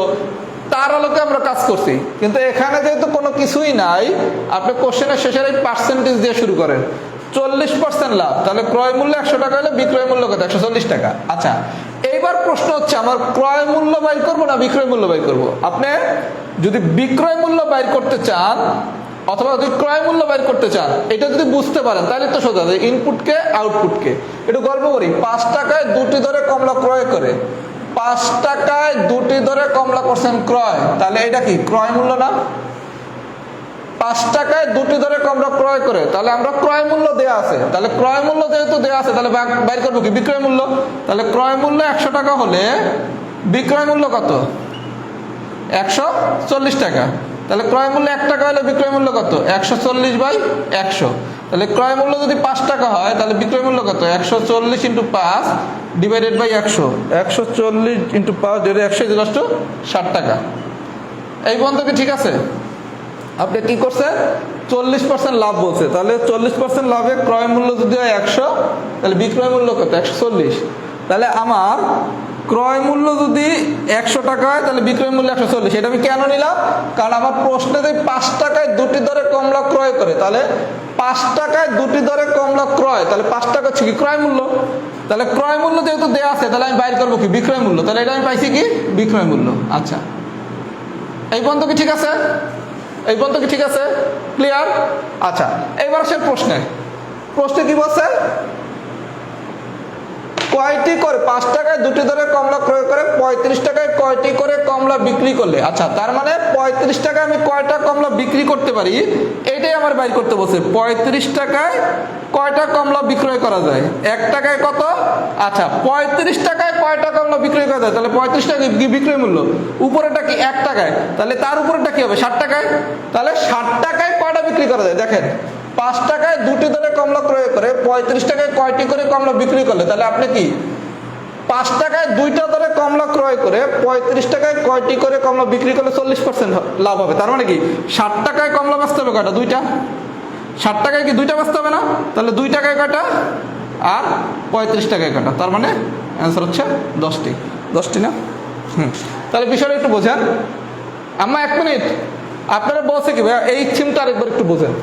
Speaker 1: তার আলোকে আমরা কাজ করছি। কিন্তু এখানে যেহেতু কোনো কিছুই নাই, আপনি কোশ্চেনের শেষের এই পার্সেন্টেজ দিয়ে শুরু করেন। 40% লাভ, তাহলে ক্রয় মূল্য 100 টাকা হলে বিক্রয় মূল্য কত, 140 টাকা। আচ্ছা, এইবার প্রশ্ন হচ্ছে আমার ক্রয় মূল্য বাইর করবো না বিক্রয় মূল্য বাইর করবো? আপনি যদি বিক্রয় মূল্য বাইর করতে চান অথবা যদি ক্রয় মূল্য বাইর করতে চান, এটা যদি বুঝতে পারেন তাহলে তো সোজা, ইনপুটকে আউটপুটকে একটু গল্প করি। 5 টাকায় দুটি ধরে কমলা ক্রয় করে, 5 টাকায় দুটি ধরে কমলা করছেন ক্রয়, তাহলে এটা কি ক্রয় মূল্য না? টাকায় দুটি দরে আমরা ক্রয় করে, তাহলে আমরা ক্রয় মূল্য দেয়া আছে, তাহলে ক্রয় মূল্য যেহেতু দেয়া আছে তাহলে বাইর করবো কি বিক্রয় মূল্য। তাহলে ক্রয় মূল্য 100 টাকা হলে বিক্রয় মূল্য কত? 140 টাকা। তাহলে ক্রয় মূল্য 1 টাকা হলে বিক্রয় মূল্য কত? 140/100। তাহলে ক্রয় মূল্য যদি 5 টাকা হয় তাহলে বিক্রয় মূল্য কত? 140 × 5 / 100। 140 × 5 / 100 60 টাকা। এই পর্যন্ত কি ঠিক আছে? আপনি কি করছেন? 40% লাভ বলছে, তাহলে 40% লাভে ক্রয় মূল্য যদি হয় 100, তাহলে বিক্রয় মূল্য কত? 140। তাহলে আমার ক্রয় মূল্য যদি 100 টাকা হয় তাহলে বিক্রয় মূল্য 140। এটা আমি কেন নিলাম? কারণ আমার প্রশ্নে যদি 5 টাকায় দুটি দরে কমলা ক্রয় করে, তাহলে 5 টাকায় দুটি দরে কমলা ক্রয়, তাহলে 5 টাকা হচ্ছে কি ক্রয় মূল্য। তাহলে ক্রয় মূল্য যেহেতু দেওয়া আছে তাহলে আমি বাইর করবো কি বিক্রয় মূল্য। তাহলে এটা আমি পাইছি কি বিক্রয় মূল্য। আচ্ছা, এই পর্যন্ত কি ঠিক আছে? এই পর্যন্ত কি ঠিক আছে? ক্লিয়ার? আচ্ছা, এইবার সে প্রশ্নে কি বলছে? কয়টি করে 5 টাকায় দুটি দরে কমলা ক্রয় করে 35 টাকায় কয়টি করে কমলা বিক্রি করলে? আচ্ছা, তার মানে 35 টাকায় আমি কয়টা কমলা বিক্রি করতে পারি এটাই আমার বাইর করতে বলছে। 35 টাকায় কয়টা কমলা বিক্রয় করা যায়? 1 টাকায় কত? আচ্ছা, 35 টাকায় কয়টা কমলা বিক্রয় করা যায়? তাহলে 35 টাকা কি বিক্রয় মূল্য, উপরেটা কি 1 টাকায়, তাহলে তার উপরেটা কি হবে 60 টাকায়। তাহলে 60 টাকায় কয়টা বিক্রি করা যায়? দেখেন 5 টাকায় দুটি দরে কমলা ক্রয় করে 35 টাকায় কয়টি করে কমলা বিক্রি করলে, তাহলে আপনি কি 5 টাকায় দুইটা দরে কমলা ক্রয় করে 35 টাকায় কয়টি করে কমলা বিক্রি করলে 40% লাভ হবে। তার মানে কি 60 টাকায় কমলা বেচতে হবে কয়টা? দুইটা। 60 টাকায় কি দুইটা বেচতে হবে না? তাহলে 2 টাকায় কয়টা আর 35 টাকায় কয়টা? তার মানে অ্যান্সার হচ্ছে 10টি না? তাহলে বিষয়টা একটু বোঝেন। আম্মা 1 মিনিট, আপনারা বলছে কি ভাইয়া এই থিমটা আরেকবার একটু বোঝেন।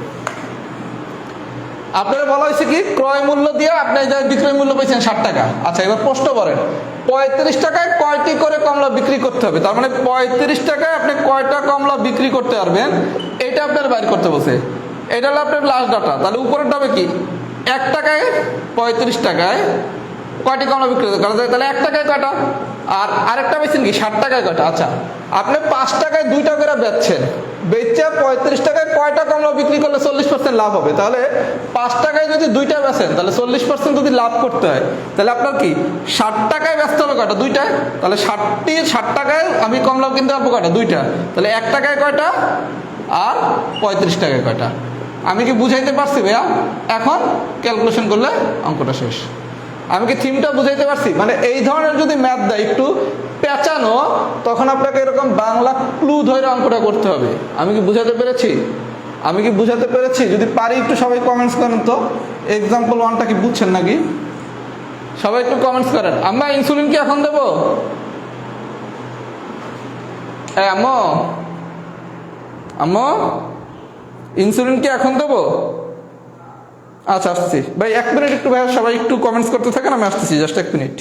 Speaker 1: আপনারা বলা হয়েছে কি ক্রয় মূল্য দিয়ে আপনি বিক্রয় মূল্য পেয়েছেন 60 টাকা। আচ্ছা, এবার প্রশ্ন করেন 35 টাকায় কয়টি করে কমলা বিক্রি করতে হবে। তার মানে 35 টাকায় আপনি কয়টা কমলা বিক্রি করতে পারবেন এটা আপনার বাইর করতে বলছে। এটা হলো আপনার লাস্ট ডাটা। তাহলে উপরের ডাবে কি 1 টাকায় 35 টাকায় কয়টি কমলা বিক্রি করা যায়, তাহলে 1 টাকায় কয়টা, আর আরেকটা বেছেন কি 60 টাকায় কয়টা। আচ্ছা, আপনি 5 টাকায় 2টা করে বেচছেন, বেচে 35 টাকায় কয়টা কমলা বিক্রি করলে 40% লাভ হবে। তাহলে 5 টাকায় যদি 2টা বেচেন তাহলে 40% যদি লাভ করতে হয় তাহলে আপনার কি 60 টাকায় বেচতে হবে কয়টা? 2টা। তাহলে 60 টাকায় আমি কমলা কিনতে পারবো কয়টা? 2টা। তাহলে 1 টাকায় কয়টা আর 35 টাকায় কয়টা? আমি কি বুঝাইতে পারছি ভাইয়া? এখন ক্যালকুলেশন করলে অঙ্কটা শেষ। আমি কি থিমটা বুঝাইতে পারছি? মানে এই ধরনের যদি ম্যাথ দেয় একটু পেঁচানো, তখন আপনাকে এরকম বাংলা ক্লু ধরে অঙ্কটা করতে হবে। আমি কি বুঝাতে পেরেছি? আমি কি বুঝাতে পেরেছি? যদি পারি একটু সবাই কমেন্টস করেন তো এক্সাম্পল 1টা কি বুঝছেন নাকি? সবাই একটু কমেন্টস করেন। আমরা ইনসুলিন কি এখন দেবো? আম্মু আম্মু ইনসুলিন কি এখন দেবো? আচ্ছা, আসছি ভাই, 1 মিনিট একটু ভাই সবাই একটু কমেন্টস করতে থাকেন, আমি আসতেছি জাস্ট 1 মিনিট।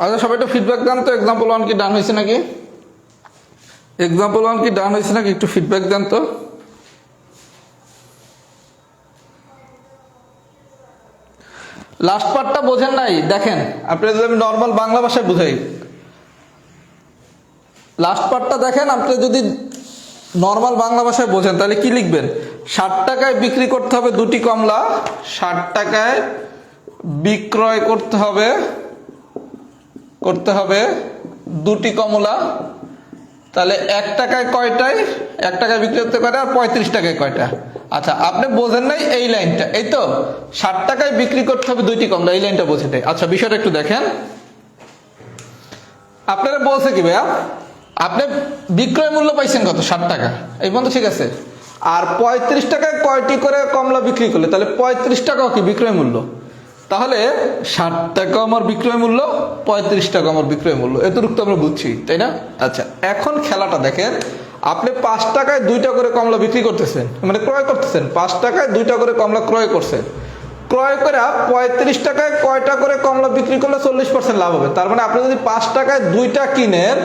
Speaker 1: আচ্ছা সবাই একটু ফিডব্যাক দেন তো, এক্সাম্পল 1 কি ডান হয়েছে নাকি? এক্সাম্পল 1 কি ডান হয়েছে নাকি একটু ফিডব্যাক দেন তো। লাস্ট পার্টটা বোঝেন নাই? দেখেন আপনি যদি আমি নর্মাল বাংলা ভাষায় বুঝাই, লাস্ট পার্টটা দেখেন, আপনি যদি নর্মাল বাংলা ভাষায় বোঝেন তাহলে কি লিখবেন? 60 টাকায় বিক্রি করতে হবে দুটি কমলা, 60 টাকায় বিক্রয় করতে হবে দুটি কমলা। তাহলে 1 টাকায় কয়টায়, 1 টাকায় বিক্রি করতে পারে, আর 35 টাকায় কয়টা? আচ্ছা আপনি বোঝেন নাই এই লাইনটা, এই তো 60 টাকায় বিক্রি করতে হবে দুইটি কমলা, এই লাইনটা বোঝেন নাই। আচ্ছা বিষয়টা একটু দেখেন, আপনারা বলছে কি ভাইয়া, আপনি বিক্রয় মূল্য পাইছেন কত? 60 টাকা, এই পর্যন্ত ঠিক আছে। আর 35 টাকায় কয়টি করে কমলা বিক্রি করলে, তাহলে 35 টাকাও কি বিক্রয় মূল্য? তাহলে 60 টাকা আমার বিক্রয় মূল্য, 35 টাকা আমার বিক্রয় মূল্য, এতটুকু তো আমরা বুঝছি তাই না? আচ্ছা এখন খেলাটা দেখেন, আপনি 5 টাকায় 2টা করে কমলা বিক্রি করতেছেন, মানে ক্রয় করতেছেন, 5 টাকায় 2টা করে কমলা ক্রয় করছেন। ক্রয় করে 35 টাকায় কয়টা করে কমলা বিক্রি করলে 40% লাভ হবে। তার মানে আপনি যদি 5 টাকায় 2টা কিনেন,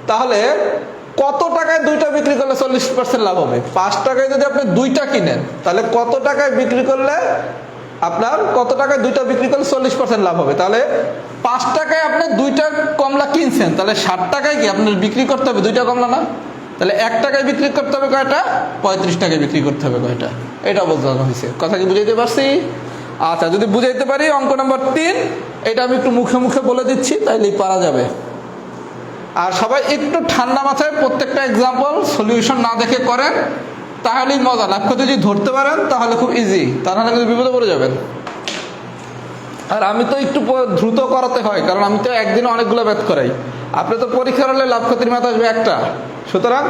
Speaker 1: তাহলে কত টাকায় 2টা বিক্রি করলে 40% লাভ হবে? 5 টাকায় যদি আপনি 2টা কিনেন, তাহলে কত টাকায় বিক্রি করলে আপনার, কত টাকায় 2টা বিক্রি করলে 40% লাভ হবে? তাহলে 5 টাকায় আপনি 2টা কমলা কিনছেন, তাহলে 60 টাকায় কি আপনার বিক্রি করতে হবে 2টা কমলা না? তাহলে 1 টাকায় বিক্রি করতে হবে কয়টা? 35 টাকায় বিক্রি করতে হবে কয়টা? এটা বোঝানো হয়েছে। কথা কি বুঝাইতে পারছি? আচ্ছা যদি বুঝাইতে পারি, অঙ্ক নাম্বার 3 এটা আমি একটু মুখে মুখে বলে দিচ্ছি, তাইলেই পারা যাবে। আর সবাই একটু ঠান্ডা মাথায় প্রত্যেকটা এক্সাম্পল সলিউশন না দেখে করেন, তাহলেই মজা। লাভ করতে যদি ধরতে পারেন তাহলে খুব ইজি, তা নাহলে কিন্তু বিপদে পড়ে যাবেন। আর আমি তো একটু দ্রুত করাতে হয়, কারণ আমি তো একদিনে অনেকগুলো ম্যাথ করাই। আপনি তো পরীক্ষার হলে লাভ ক্ষতির ম্যাথ আসবে একটা, সুতরাং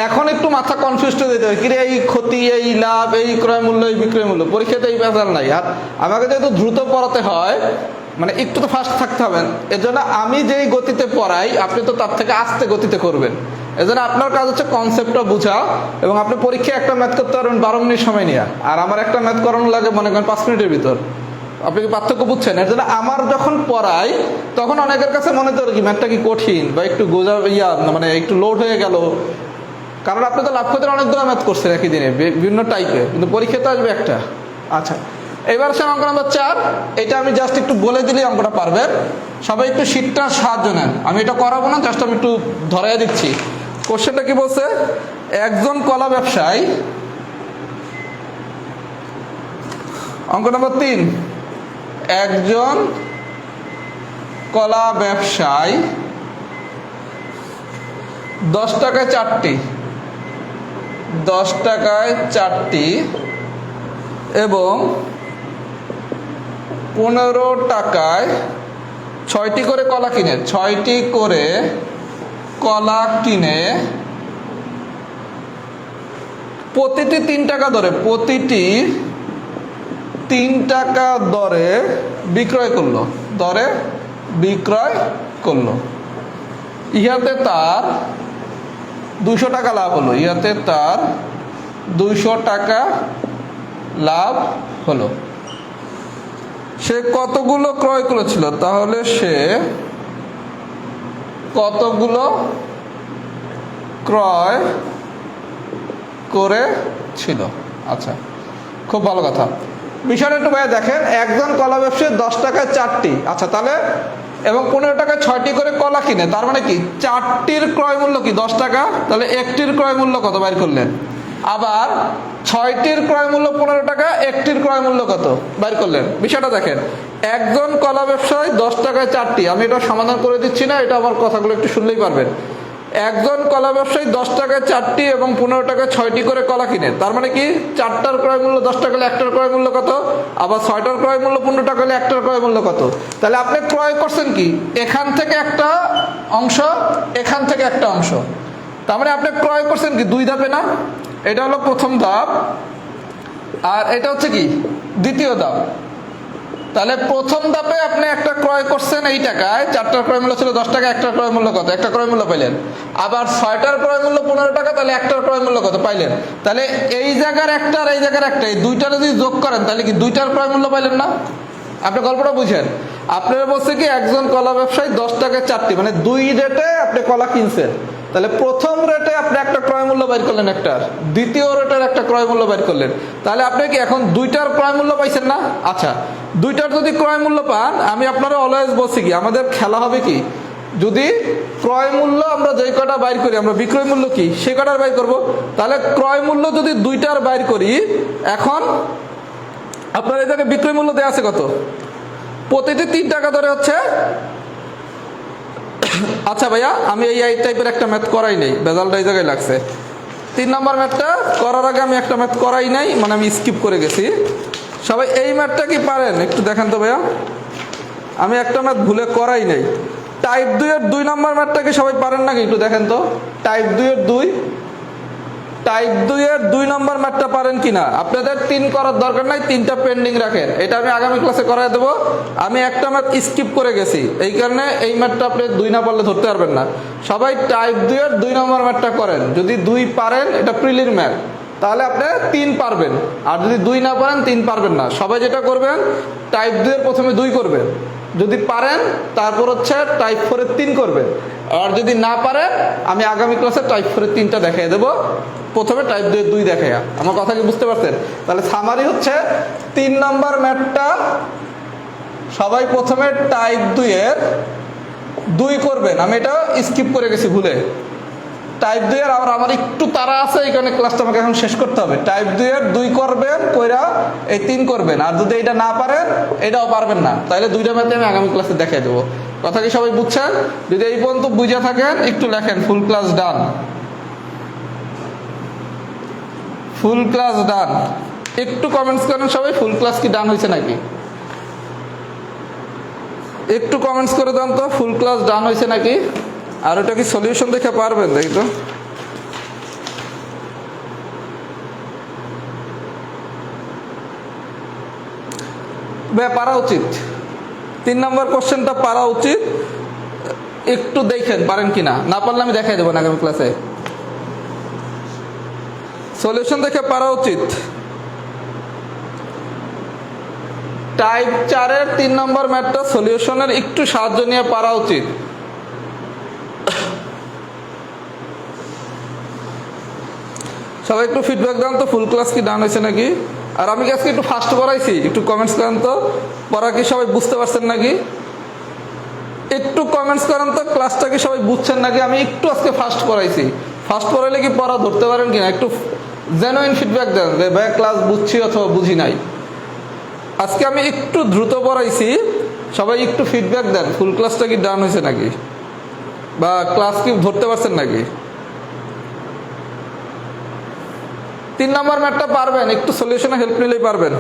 Speaker 1: এখন একটু মাথা কনফিউজ হয়ে যেতে হয়, কিরে এই ক্ষতি, এই লাভ, এই ক্রয় মূল্য, এই বিক্রয় মূল্য, পরীক্ষাতে এই ব্যাপার নাই। আর আমাকে যেহেতু দ্রুত পড়াতে হয়, মানে একটু তো ফাস্ট থাকতে হবে, এর জন্য আমি যেই গতিতে পড়াই আপনি তো তার থেকে আস্তে গতিতে করবেন। এজন্য আপনার কাজ হচ্ছে কনসেপ্টটা বোঝা, এবং আপনি পরীক্ষায় একটা ম্যাথ করতে পারবেন 12 মিনিট সময় নিয়ে, আর আমার একটা ম্যাথ করানো লাগে মনে করেন 5 মিনিটের ভিতর। আপনি কি পার্থক্য বুঝছেন? এর জন্য আমার যখন পড়াই তখন অনেকের কাছে মনে হতে কি ম্যাথটা কি কঠিন বা একটু গোজা মানে একটু লোড হয়ে গেল, কারণ আপনি তো লাভ করতে অনেকগুলো ম্যাথ করছেন একই দিনে বিভিন্ন টাইপে, কিন্তু পরীক্ষাতে আসবে একটা। আচ্ছা এবার সে অঙ্ক নাম্বার 4, এটা আমি জাস্ট একটু বলে দিলেই অঙ্কটা পারবেন। সবাই একটু শীটটা সাহায্য নেন, আমি এটা করাবো না, জাস্ট আমি একটু ধরাই দিচ্ছি। কোশ্চেনটা কি বলছে? একজন কলা ব্যবসায়ী, অঙ্ক নাম্বার 3, একজন কলা ব্যবসায়ী 10 টাকায় 4টি, 10 টাকায় 4টি এবং 15 টাকায় 6টি করে কলা কিনে, 6টি করে কলা কিনে প্রতিটি 3 টাকা দরে, প্রতিটি 3 টাকা দরে বিক্রয় করলো, দরে বিক্রয় করলো। ইহাতে তার 200 টাকা লাভ হলো, ইহাতে তার 200 টাকা লাভ হলো। সে কতগুলো ক্রয় করেছিল? তাহলে সে কতগুলো ক্রয় করেছিল? আচ্ছা খুব ভালো কথা। বিষয়টা একটু ভাইয়া দেখেন, একজন কলা ব্যবসায়ী 10 টাকায় 4টি, আচ্ছা তাহলে এবং 15 টাকায় 6টি করে কলা কিনে, তার মানে কি 4টির ক্রয় মূল্য কি 10 টাকা, তাহলে একটির ক্রয় মূল্য কত বাইর করলেন। আবার 6টির ক্রয় মূল্য 15 টাকা, একটির ক্রয় মূল্য কত বাইর করলেন। বিষয়টা দেখেন, একজন কলা ব্যবসায়ী 10 টাকায় 4টি, আমি এটা সমাধান করে দিচ্ছি না, এটা আমার কথাগুলো একটু শুনলেই পারবেন। একজন কলা ব্যবসায়ী 10 টাকায় 4টি এবং 15 টাকায় 6টি করে কলা কিনে, তার মানে কি 4টার ক্রয় মূল্য 10 টাকা হলে একটার ক্রয় মূল্য কত, আবার 6টার ক্রয় মূল্য 15 টাকা হলে একটার ক্রয় মূল্য কত। তাহলে আপনি ক্রয় করছেন কি এখান থেকে একটা অংশ, এখান থেকে একটা অংশ, তার মানে আপনি ক্রয় করছেন কি 2 ধাপে না? এটা হলো প্রথম ধাপ, আর এটা হচ্ছে কি দ্বিতীয় ধাপ। তাহলে প্রথম ধাপে আপনি একটা ক্রয় করছেন এই টাকায়, 4টার ক্রয় মূল্য ছিল 10 টাকা, একটার ক্রয় মূল্য কত, একটা ক্রয় মূল্য পাইলেন। আবার 6টার ক্রয় মূল্য 15 টাকা, তাহলে একটার ক্রয় মূল্য কত পাইলেন। তাহলে এই জায়গার একটা আর এই জায়গার একটা, এই দুইটা যদি যোগ করেন তাহলে কি 2টার ক্রয় মূল্য পাইলেন না? আপনি গল্পটা বুঝেন। আপনারা বলছে কি একজন কলা ব্যবসায়ী 10 টাকায় 4টি, মানে 2 রেটে আপনি কলা কিনছেন। তাহলে প্রথম রেটে আপনি একটা ক্রয় মূল্য বের করলেন একটার, দ্বিতীয় রেটের একটা ক্রয় মূল্য বের করলেন। তাহলে আপনি কি এখন 2টার ক্রয় মূল্য পাইছেন না? আচ্ছা, 2টার যদি ক্রয় মূল্য পান, আমি আপনারা অলওয়েজ বলছি কি আমাদের খেলা হবে কি, যদি ক্রয় মূল্য আমরা যেই কটা বাইর করি, আমরা বিক্রয় মূল্য কি সে কটার বাইর করব। তাহলে ক্রয় মূল্য যদি 2টার বাইর করি, এখন আপনার এই জায়গায় বিক্রয় মূল্য দেওয়া আছে কত, প্রতিটি 3 টাকা ধরে হচ্ছে। আচ্ছা ভাইয়া, আমি এই টাইপের একটা ম্যাথ করাই নাই, বেজালটা এই জায়গায় লাগছে। 3 নম্বর ম্যাথটা করার আগে আমি একটা ম্যাথ করাই নাই, মানে আমি স্কিপ করে গেছি। সবাই এই ম্যাথটা কি পারেন একটু দেখেন তো ভাইয়া, আমি একটা ম্যাথ ভুলে করাই নাই। টাইপ 2 এর 2 নম্বর ম্যাথটা কি সবাই পারেন নাকি একটু দেখেন তো। টাইপ 2 এর 2 নম্বর ম্যাথটা পারেন কিনা। আপনাদের 3 করার দরকার নাই, 3টা পেন্ডিং রাখেন, এটা আমি আগামী ক্লাসে করাই দেবো। আমি একটা ম্যাথ স্কিপ করে গেছি, এই কারণে এই ম্যাথটা আপনি 2 না পারলে ধরতে পারবেন না। সবাই টাইপ 2 এর 2 নম্বর ম্যাথটা করেন, যদি 2 পারেন এটা প্রিলির ম্যাথ, তাহলে আপনি 3 পারবেন। আর যদি 2 না পারেন 3 পারবেন না। সবাই যেটা করবেন, টাইপ 2 এর প্রথমে 2 করবেন, যদি পারেন তারপর হচ্ছে টাইপ 4 এর 3 করবেন। আর যদি না পারেন, আমি আগামী ক্লাসে টাইপ 4 এর 3টা দেখাই দেবো, প্রথমে টাইপ 2 এর 2 দেখাইয়া। আমার কথা কি বুঝতে পারছেন? তাহলে সামারি হচ্ছে 3 নম্বর ম্যাথটা সবাই প্রথমে টাইপ 2 এর 2 করবেন। আমি এটা স্কিপ করে গেছি ভুলে। টাইপ 2 এর আবার আমার একটু তাড়া আছে, এই কারণে ক্লাসটা আমাকে এখন শেষ করতে হবে। টাইপ 2 এর 2 করবেন, কইরা এই 3 করবেন। আর যদি এটা না পারেন, এটাও পারবেন না, তাহলে 2টা ম্যাথে আমি আগামী ক্লাসে দেখাই দেবো। কথা কি সবাই বুঝছেন? যদি এই পর্যন্ত বুঝে থাকেন একটু লেখেন ফুল ক্লাস ডান, ফুল ক্লাস ডান। একটু কমেন্টস করেন সবাই, ফুল ক্লাস কি ডান হয়েছে নাকি। একটু কমেন্টস করে দেন তো, ফুল ক্লাস ডান হয়েছে নাকি। আর ওটা কি সলিউশন দেখে পারবেন, দেখি তো। পারা উচিত, 3 নম্বর কোশ্চেনটা পারা উচিত। একটু দেখেন পারেন কিনা, না পারলে আমি দেখাই দেবো না আগামী ক্লাসে। সলিউশন দেখে পারা উচিত। টাইপ 4 এর 3 নম্বর ম্যাথটা সলিউশনের একটু সাহায্য নিয়ে পারা উচিত। সবাই একটু ফিডব্যাক দেন তো, ফুল ক্লাস কি ডান হয়েছে নাকি। আর আমি আজকে একটু ফাস্ট পড়াইছি, একটু কমেন্টস করেন তো, পড়া কি সবাই বুঝতে পারছেন নাকি। একটু কমেন্টস করেন তো, ক্লাসটা কি সবাই বুঝছেন নাকি। আমি একটু আজকে ফাস্ট পড়াইছি, ফাস্ট পড়াইলে কি পড়া ধরতে পারেন কিনা, একটু জেনুইন ফিডব্যাক দেন যে ভাই ক্লাস বুঝছি অথবা বুঝি নাই। আজকে আমি একটু দ্রুত পড়াইছি, সবাই একটু ফিডব্যাক দেন, ফুল ক্লাসটা কি ডান হয়েছে নাকি, বা ক্লাস কি ধরতে পারছেন নাকি। 3 নম্বর ম্যাথটা পারবেন, একটু সলিউশনে হেল্প নিলেই পারবেন।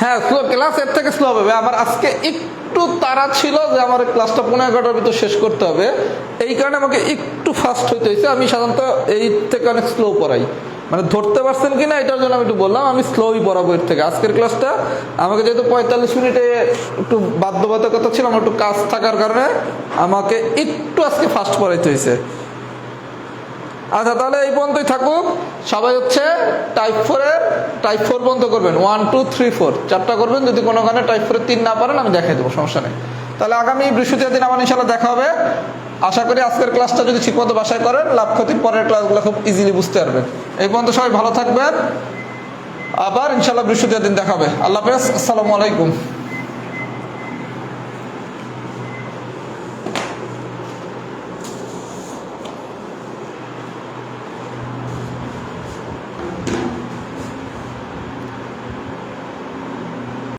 Speaker 1: হ্যাঁ, স্লো ক্লাস এর থেকে স্লো হবে। আমার আজকে একটু তাড়া ছিল যে আমার ক্লাসটা 11:15 ভিতর শেষ করতে হবে, এই কারণে আমাকে একটু ফাস্ট হইতে হয়েছে। আমি সাধারণত এই থেকে অনেক স্লো পড়াই, মানে ধরতে পারছেন কিনা এটার জন্য আমি একটু বললাম, আমি স্লোই পড়াবো এর থেকে। আজকের ক্লাসটা আমাকে যেহেতু 45 মিনিটে একটু বাধ্যবাধকতা ছিল, আমার একটু কাজ থাকার কারণে আমাকে একটু আজকে ফাস্ট পড়াইতে হয়েছে। আচ্ছা, তাহলে এই পর্যন্তই থাকুক। সবাই হচ্ছে টাইপ 4 পর্যন্ত করবেন, 1 2 3 4 4টা করবেন। যদি কোনো কারণে টাইপ 4 3 না পারেন আমি দেখাই দেবো, সমস্যা নেই। তাহলে আগামী বৃহস্পতিবার দিন আমার ইনশাল্লাহ দেখা হবে। আশা করি আজকের ক্লাসটা যদি ঠিকমতো বাসায় করেন, লাভ ক্ষতির পরের ক্লাসগুলো খুব ইজিলি বুঝতে পারবেন। এই পর্যন্ত সবাই ভালো থাকবেন, আবার ইনশাল্লাহ বৃহস্পতিবার দিন দেখা হবে। আল্লাহ হাফেজ, আসসালামু আলাইকুম।